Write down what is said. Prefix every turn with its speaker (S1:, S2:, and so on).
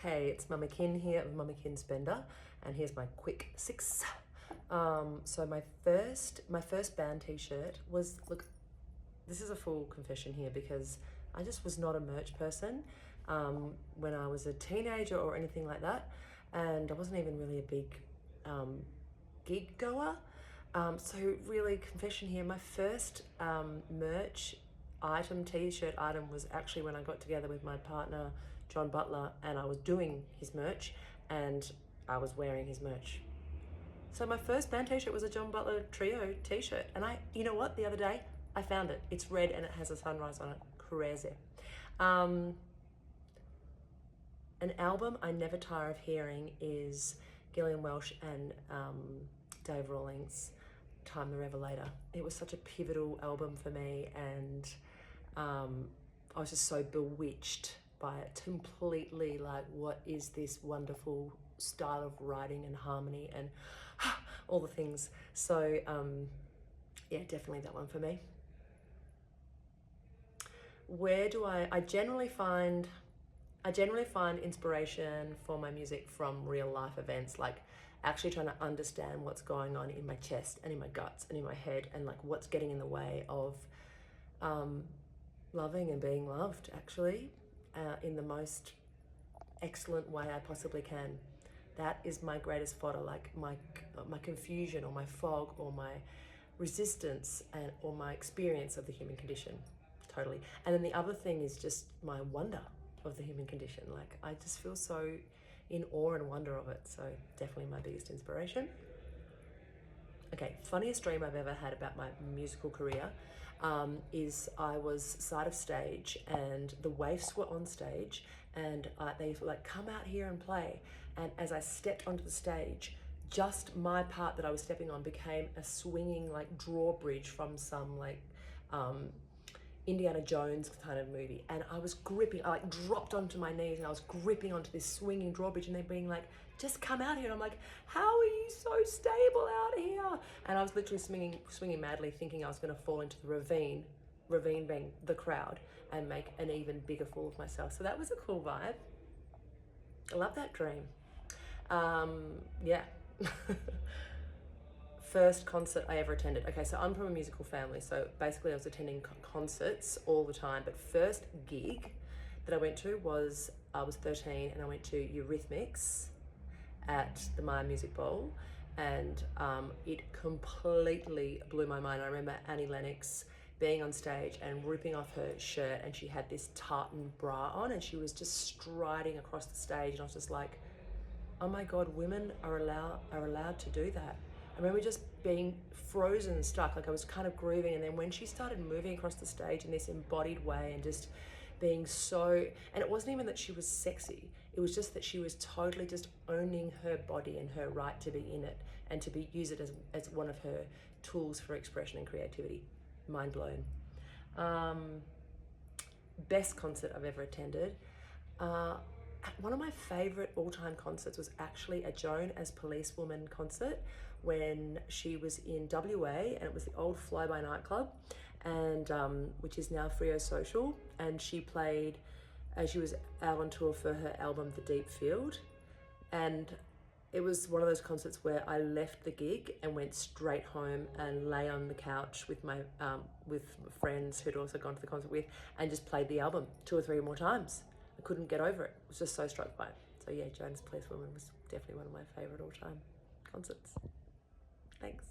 S1: Hey, it's Mama Kin here of Mama Kin Spender, and here's my quick six. So my first band t-shirt was, look, this is a full confession here because I just was not a merch person when I was a teenager or anything like that, and I wasn't even really a big gig goer. So really, confession here, my first merch item, t-shirt item, was actually when I got together with my partner John Butler, and I was doing his merch and I was wearing his merch. So my first band t-shirt was a John Butler Trio t-shirt, and you know what, the other day I found it. It's red and it has a sunrise on it. Crazy. An album I never tire of hearing is Gillian Welch and Dave Rawlings' Time the Revelator. It was such a pivotal album for me, and I was just so bewitched by it, completely like, what is this wonderful style of writing and harmony and all the things. So yeah, definitely that one for me. Where do I generally find inspiration for my music from real life events, like actually trying to understand what's going on in my chest and in my guts and in my head, and like what's getting in the way of loving and being loved, actually, in the most excellent way I possibly can. That is my greatest fodder, like my confusion or my fog or my resistance or my experience of the human condition, totally. And then the other thing is just my wonder of the human condition. Like, I just feel so in awe and wonder of it. So definitely my biggest inspiration. Okay, funniest dream I've ever had about my musical career is I was side of stage and the Waifs were on stage, and they were like, come out here and play. And as I stepped onto the stage, just my part that I was stepping on became a swinging like drawbridge from some like Indiana Jones kind of movie, and I was gripping, I like dropped onto my knees and I was gripping onto this swinging drawbridge, and they're being like, just come out here. And I'm like, how are you so stable out here? And I was literally swinging madly, thinking I was going to fall into the ravine being the crowd, and make an even bigger fool of myself. So that was a cool vibe. I love that dream. Yeah. First concert I ever attended. Okay, so I'm from a musical family, so basically I was attending concerts all the time, but first gig that I went to was, I was 13 and I went to Eurythmics at the Maya Music Bowl, and it completely blew my mind. I remember Annie Lennox being on stage and ripping off her shirt, and she had this tartan bra on and she was just striding across the stage, and I was just like, oh my God, women are allowed to do that. I remember just being frozen and stuck, like I was kind of grooving, and then when she started moving across the stage in this embodied way and just being so, and it wasn't even that she was sexy, it was just that she was totally just owning her body and her right to be in it and to use it as one of her tools for expression and creativity. Mind blown. Best concert I've ever attended. One of my favorite all-time concerts was actually a Joan as Policewoman concert when she was in WA, and it was the old Flyby nightclub, and which is now Frio Social, and she played as she was out on tour for her album The Deep Field, and it was one of those concerts where I left the gig and went straight home and lay on the couch with my with friends who'd also gone to the concert with, and just played the album 2 or 3 more times. I couldn't get over it. I was just so struck by it. So yeah, Joan's Policewoman was definitely one of my favorite all-time concerts. Thanks.